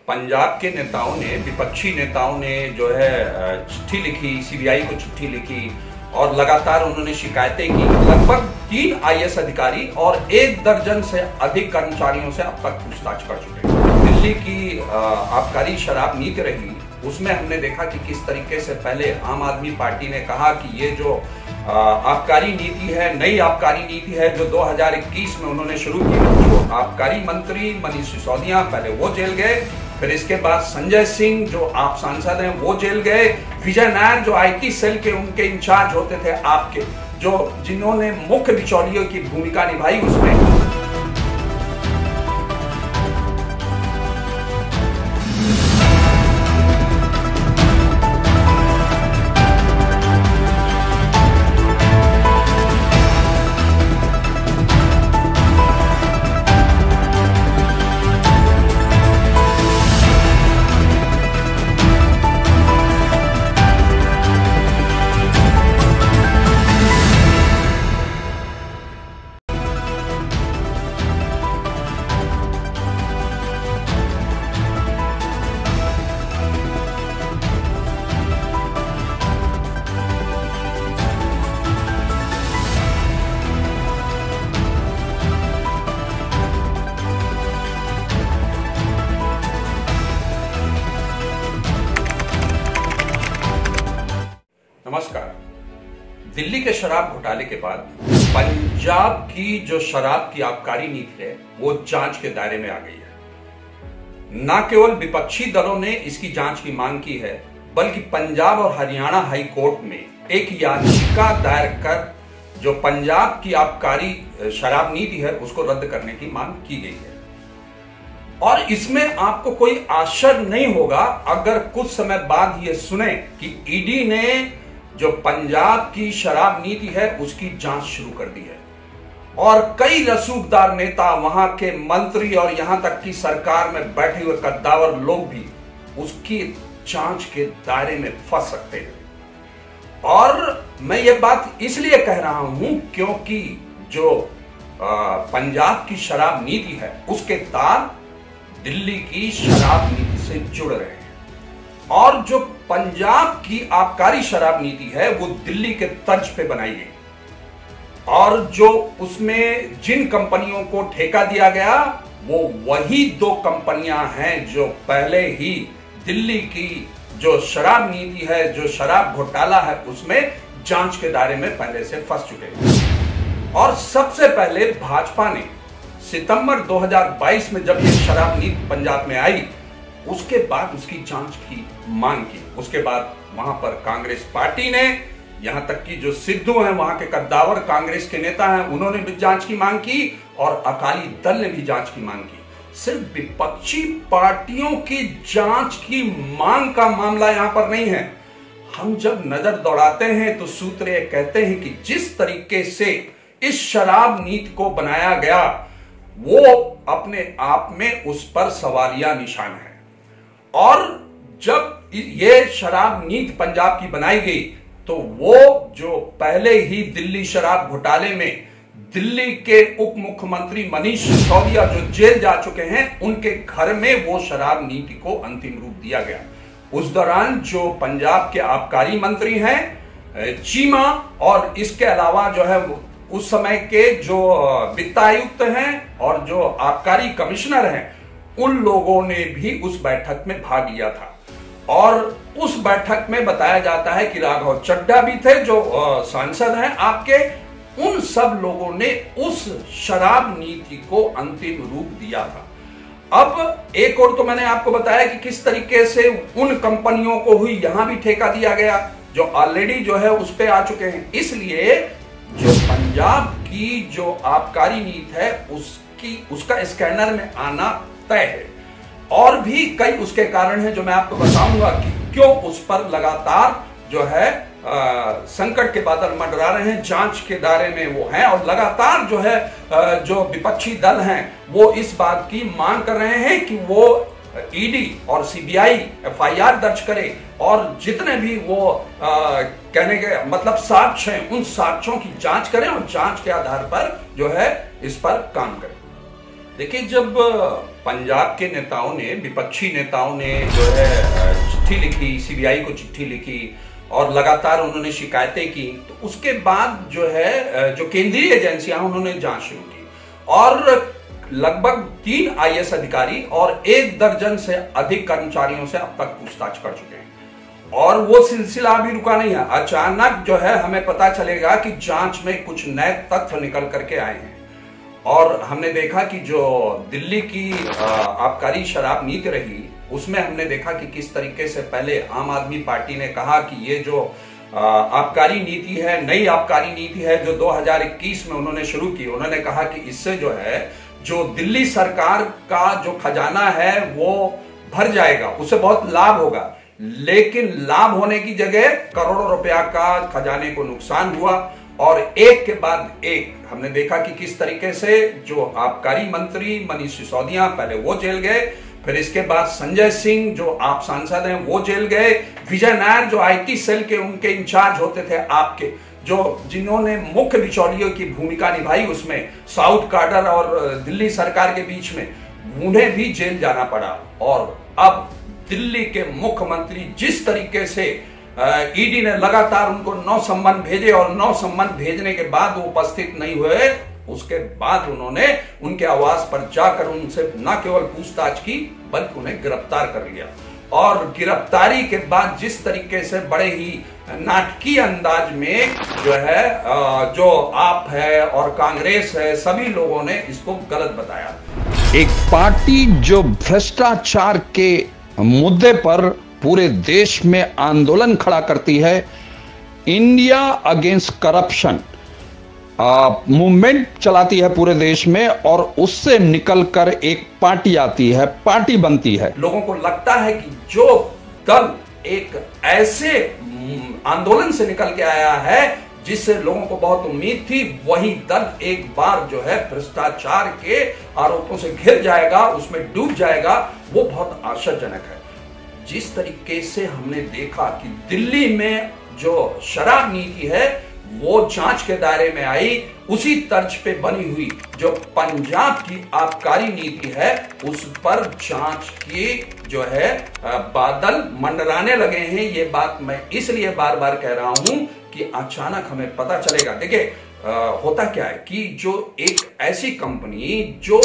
पंजाब के नेताओं ने, विपक्षी नेताओं ने जो है चिट्ठी लिखी, सीबीआई को चिट्ठी लिखी और लगातार उन्होंने शिकायतें की। लगभग 3 आईएएस अधिकारी और 1 दर्जन से अधिक कर्मचारियों से अब तक पूछताछ कर चुके हैं। दिल्ली की आबकारी शराब नीति रही, उसमें हमने देखा कि किस तरीके से पहले आम आदमी पार्टी ने कहा कि ये जो आबकारी नीति है, नई आबकारी नीति है जो 2021 में उन्होंने शुरू की। जो आबकारी मंत्री मनीष सिसोदिया पहले वो जेल गए, फिर इसके बाद संजय सिंह जो आप सांसद हैं वो जेल गए, विजय नायर जो आईटी सेल के उनके इंचार्ज होते थे आपके, जो जिन्होंने मुख्य बिचौलियों की भूमिका निभाई उसमें। नमस्कार। दिल्ली के शराब घोटाले के बाद पंजाब की जो शराब की आबकारी नीति है वो जांच के दायरे में आ गई है। न केवल विपक्षी दलों ने इसकी जांच की मांग की है, बल्कि पंजाब और हरियाणा हाई कोर्ट में एक याचिका दायर कर जो पंजाब की आबकारी शराब नीति है उसको रद्द करने की मांग की गई है। और इसमें आपको कोई आश्चर्य नहीं होगा अगर कुछ समय बाद ये सुने कि ईडी ने जो पंजाब की शराब नीति है उसकी जांच शुरू कर दी है और कई रसूखदार नेता, वहां के मंत्री और यहां तक कि सरकार में बैठे हुए कद्दावर लोग भी उसकी जांच के दायरे में फंस सकते हैं। और मैं ये बात इसलिए कह रहा हूं क्योंकि जो पंजाब की शराब नीति है उसके तार दिल्ली की शराब नीति से जुड़ रहे हैं और जो पंजाब की आबकारी शराब नीति है वो दिल्ली के तर्ज पे बनाई गई और जो उसमें जिन कंपनियों को ठेका दिया गया वो वही 2 कंपनियां हैं जो पहले ही दिल्ली की जो शराब नीति है, जो शराब घोटाला है उसमें जांच के दायरे में पहले से फंस चुके हैं। और सबसे पहले भाजपा ने सितंबर 2022 में जब ये शराब नीति पंजाब में आई उसके बाद उसकी जांच की मांग की। उसके बाद वहां पर कांग्रेस पार्टी ने, यहां तक कि जो सिद्धू हैं वहां के कद्दावर कांग्रेस के नेता हैं उन्होंने भी जांच की मांग की और अकाली दल ने भी जांच की मांग की। सिर्फ विपक्षी पार्टियों की जांच की मांग का मामला यहां पर नहीं है। हम जब नजर दौड़ाते हैं तो सूत्र ये कहते हैं कि जिस तरीके से इस शराब नीति को बनाया गया वो अपने आप में उस पर सवालिया निशान है। और जब ये शराब नीति पंजाब की बनाई गई तो वो जो पहले ही दिल्ली शराब घोटाले में दिल्ली के उप मुख्यमंत्री मनीष सिसोदिया जो जेल जा चुके हैं उनके घर में वो शराब नीति को अंतिम रूप दिया गया। उस दौरान जो पंजाब के आबकारी मंत्री हैं चीमा और इसके अलावा जो है उस समय के जो वित्त आयुक्त हैं और जो आबकारी कमिश्नर हैं उन लोगों ने भी उस बैठक में भाग लिया था। और उस बैठक में बताया जाता है कि राघव चड्ढा भी थे जो सांसद हैं आपके। उन सब लोगों ने उस शराब नीति को अंतिम रूप दिया था। अब एक और तो मैंने आपको बताया कि किस तरीके से उन कंपनियों को हुई यहां भी ठेका दिया गया जो ऑलरेडी जो है उस पे आ चुके हैं। इसलिए जो पंजाब की जो आबकारी नीति है उसका स्कैनर में आना तय है। और भी कई उसके कारण हैं जो मैं आपको बताऊंगा कि क्यों उस पर लगातार जो है संकट के बादल मंडरा रहे हैं, जांच के दायरे में वो हैं और लगातार जो है जो विपक्षी दल हैं वो इस बात की मांग कर रहे हैं कि वो ईडी और सीबीआई एफआईआर दर्ज करे और जितने भी वो कहने के मतलब साक्ष्य हैं उन साक्ष्यों की जांच करें और जांच के आधार पर जो है इस पर काम करें। देखिए, जब पंजाब के नेताओं ने, विपक्षी नेताओं ने जो है चिट्ठी लिखी, सीबीआई को चिट्ठी लिखी और लगातार उन्होंने शिकायतें की, तो उसके बाद जो है जो केंद्रीय एजेंसियां उन्होंने जांच शुरू की और लगभग 3 आईएएस अधिकारी और 1 दर्जन से अधिक कर्मचारियों से अब तक पूछताछ कर चुके हैं और वो सिलसिला अभी रुका नहीं है। अचानक जो है हमें पता चलेगा कि जांच में कुछ नए तथ्य निकल करके आए हैं और हमने देखा कि जो दिल्ली की आबकारी शराब नीति रही, उसमें हमने देखा कि किस तरीके से पहले आम आदमी पार्टी ने कहा कि ये जो आबकारी नीति है, नई आबकारी नीति है जो 2021 में उन्होंने शुरू की, उन्होंने कहा कि इससे जो है जो दिल्ली सरकार का जो खजाना है वो भर जाएगा, उससे बहुत लाभ होगा। लेकिन लाभ होने की जगह करोड़ों रुपया का खजाने को नुकसान हुआ और एक के बाद एक हमने देखा कि किस तरीके से जो आबकारी मंत्री मनीष सिसोदिया, पहले वो जेल गए, फिर इसके बाद संजय सिंह जो आप सांसद हैं वो जेल गए, विजय नायर जो आईटी सेल के उनके इंचार्ज होते थे आपके, जो जिन्होंने मुख्य बिचौलियों की भूमिका निभाई उसमें साउथ कार्डर और दिल्ली सरकार के बीच में, उन्हें भी जेल जाना पड़ा। और अब दिल्ली के मुख्यमंत्री जिस तरीके से ईडी ने लगातार उनको 9 सम्मन भेजे और 9 सम्मन भेजने के बाद वो उपस्थित नहीं हुए, उसके बाद उन्होंने उनके आवास पर जाकर उनसे न केवल पूछताछ की बल्कि उन्हें गिरफ्तार कर लिया। और गिरफ्तारी के बाद जिस तरीके से बड़े ही नाटकीय अंदाज में जो है जो आप है और कांग्रेस है, सभी लोगों ने इसको गलत बताया। एक पार्टी जो भ्रष्टाचार के मुद्दे पर पूरे देश में आंदोलन खड़ा करती है, इंडिया अगेंस्ट करप्शन मूवमेंट चलाती है पूरे देश में और उससे निकलकर एक पार्टी आती है, पार्टी बनती है। लोगों को लगता है कि जो दल एक ऐसे आंदोलन से निकल के आया है जिससे लोगों को बहुत उम्मीद थी, वही दल एक बार जो है भ्रष्टाचार के आरोपों से घिर जाएगा, उसमें डूब जाएगा, वो बहुत आश्चर्यजनक है। जिस तरीके से हमने देखा कि दिल्ली में जो शराब नीति है वो जांच के दायरे में आई, उसी तर्ज पे बनी हुई जो पंजाब की आबकारी नीति है उस पर जांच की जो है बादल मंडराने लगे हैं। ये बात मैं इसलिए बार बार कह रहा हूं कि अचानक हमें पता चलेगा। देखिए होता क्या है कि जो एक ऐसी कंपनी जो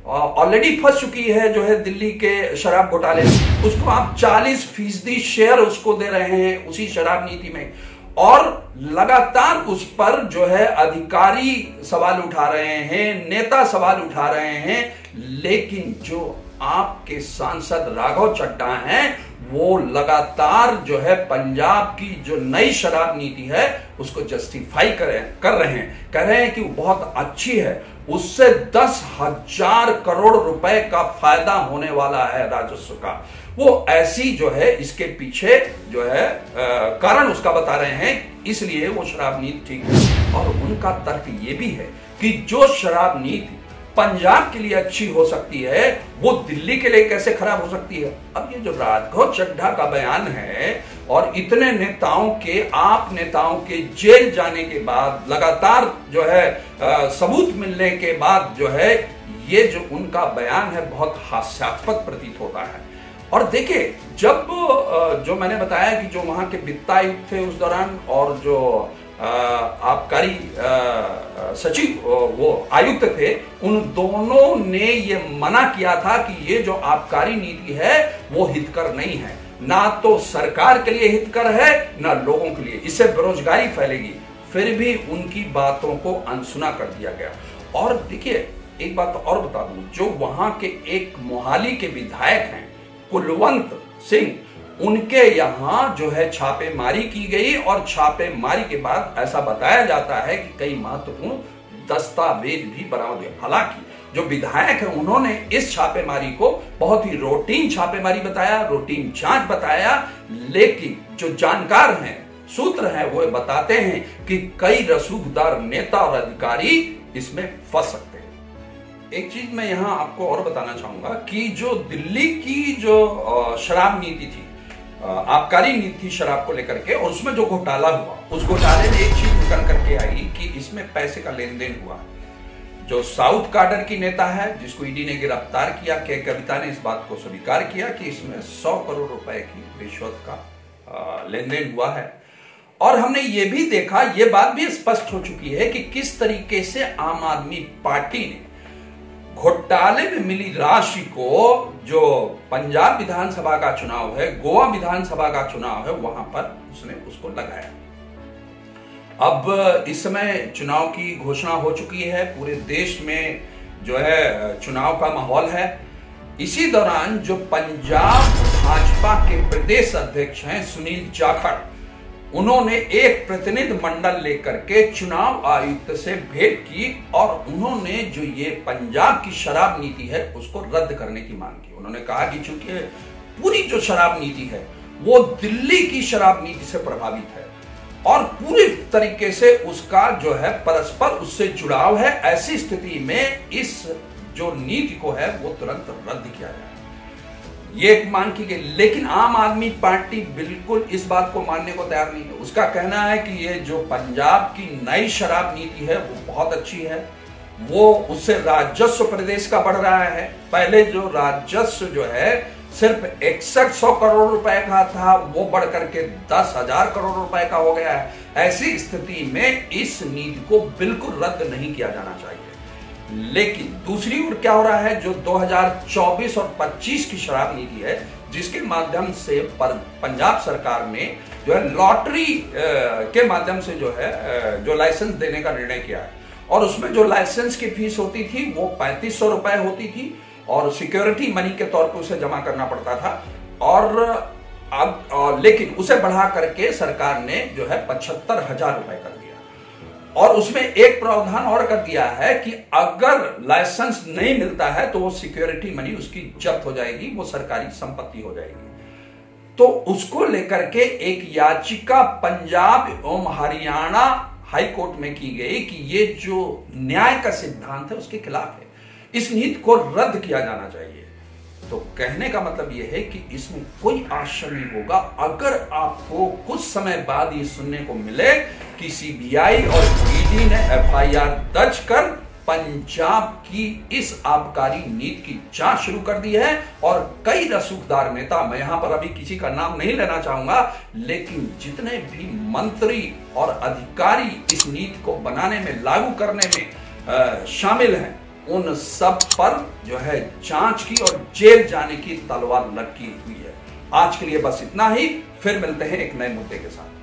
ऑलरेडी फंस चुकी है जो है दिल्ली के शराब घोटाले में, उसको आप 40% शेयर उसको दे रहे हैं उसी शराब नीति में और लगातार उस पर जो है अधिकारी सवाल उठा रहे हैं, नेता सवाल उठा रहे हैं, लेकिन जो आपके सांसद राघव चड्ढा हैं वो लगातार जो है पंजाब की जो नई शराब नीति है उसको जस्टिफाई कर रहे हैं कि वो बहुत अच्छी है, उससे 10,000 करोड़ रुपए का फायदा होने वाला है राजस्व का। वो ऐसी जो है इसके पीछे जो है कारण उसका बता रहे हैं, इसलिए वो शराब नीति ठीक है। और उनका तर्क ये भी है कि जो शराब नीति पंजाब के लिए अच्छी हो सकती है वो दिल्ली के लिए कैसे खराब हो सकती है। अब ये जो राघव चड्ढा का बयान है और इतने नेताओं के, आप नेताओं के जेल जाने के बाद, लगातार जो है सबूत मिलने के बाद जो है ये जो उनका बयान है बहुत हास्यास्पद प्रतीत होता है। और देखिए जब जो मैंने बताया कि जो वहां के वित्त आयुक्त थे उस दौरान और जो आबकारी सचिव वो आयुक्त थे, उन दोनों ने ये मना किया था कि ये जो आबकारी नीति है वो हितकर नहीं है, ना तो सरकार के लिए हितकर है ना लोगों के लिए, इससे बेरोजगारी फैलेगी। फिर भी उनकी बातों को अनसुना कर दिया गया। और देखिए एक बात और बता दूं, जो वहां के एक मोहाली के विधायक हैं कुलवंत सिंह, उनके यहां जो है छापेमारी की गई और छापेमारी के बाद ऐसा बताया जाता है कि कई महत्वपूर्ण दस्तावेज भी बरामद हुए। हालांकि जो विधायक है उन्होंने इस छापेमारी को बहुत ही रूटीन छापेमारी बताया, रूटीन जांच बताया, लेकिन जो जानकार हैं, सूत्र हैं, वो बताते हैं कि कई रसूखदार नेता और अधिकारी इसमें फंस सकते हैं। एक चीज मैं यहां आपको और बताना चाहूंगा कि जो दिल्ली की जो शराब नीति थी, आबकारी नीति शराब को लेकर के, और उसमें जो घोटाला हुआ, उस घोटाले में एक चीज निकल करके आई कि इसमें पैसे का लेन देन हुआ। जो साउथ काडर की नेता है जिसको ईडी ने गिरफ्तार किया, के कविता ने इस बात को स्वीकार किया कि इसमें 100 करोड़ रुपए की रिश्वत का लेन देन हुआ है। और हमने ये भी देखा, ये बात भी स्पष्ट हो चुकी है कि किस तरीके से आम आदमी पार्टी ने घोटाले में मिली राशि को, जो पंजाब विधानसभा का चुनाव है, गोवा विधानसभा का चुनाव है, वहां पर उसने उसको लगाया। अब इस समय चुनाव की घोषणा हो चुकी है, पूरे देश में जो है चुनाव का माहौल है। इसी दौरान जो पंजाब भाजपा के प्रदेश अध्यक्ष हैं सुनील जाखड़, उन्होंने एक प्रतिनिधि मंडल लेकर के चुनाव आयुक्त से भेंट की और उन्होंने जो ये पंजाब की शराब नीति है उसको रद्द करने की मांग की। उन्होंने कहा कि चूंकि पूरी जो शराब नीति है वो दिल्ली की शराब नीति से प्रभावित है और पूरी तरीके से उसका जो है परस्पर उससे जुड़ाव है, ऐसी स्थिति में इस जो नीति को है वो तुरंत रद्द किया जाए, ये एक मांग की गई। लेकिन आम आदमी पार्टी बिल्कुल इस बात को मानने को तैयार नहीं है। उसका कहना है कि ये जो पंजाब की नई शराब नीति है वो बहुत अच्छी है, वो उससे राजस्व प्रदेश का बढ़ रहा है। पहले जो राजस्व जो है सिर्फ 6100 करोड़ रुपए का था, वो बढ़ करके 10,000 करोड़ रुपए का हो गया है। ऐसी स्थिति में इस नीति को बिल्कुल रद्द नहीं किया जाना चाहिए। लेकिन दूसरी ओर क्या हो रहा है, जो 2024 और 25 की शराब नीति है, जिसके माध्यम से पंजाब सरकार ने जो है लॉटरी के माध्यम से जो है जो लाइसेंस देने का निर्णय किया है, और उसमें जो लाइसेंस की फीस होती थी वो 3500 रुपए होती थी और सिक्योरिटी मनी के तौर पर उसे जमा करना पड़ता था। और अब लेकिन उसे बढ़ा करके सरकार ने जो है 75,000 रुपए कर दिया और उसमें एक प्रावधान और कर दिया है कि अगर लाइसेंस नहीं मिलता है तो वो सिक्योरिटी मनी उसकी जब्त हो जाएगी, वो सरकारी संपत्ति हो जाएगी। तो उसको लेकर के एक याचिका पंजाब एवं हरियाणा हाई कोर्ट में की गई कि ये जो न्याय का सिद्धांत है उसके खिलाफ है, इस नीति को रद्द किया जाना चाहिए। तो कहने का मतलब यह है कि इसमें कोई आश्चर्य नहीं होगा अगर आपको कुछ समय बाद ये सुनने को मिले कि सीबीआई और ईडी ने एफआईआर दर्ज कर पंजाब की इस आबकारी नीति की जांच शुरू कर दी है और कई रसूखदार नेता, मैं यहां पर अभी किसी का नाम नहीं लेना चाहूंगा, लेकिन जितने भी मंत्री और अधिकारी इस नीति को बनाने में, लागू करने में शामिल हैं, उन सब पर जो है जांच की और जेल जाने की तलवार लटकी हुई है। आज के लिए बस इतना ही, फिर मिलते हैं एक नए मुद्दे के साथ।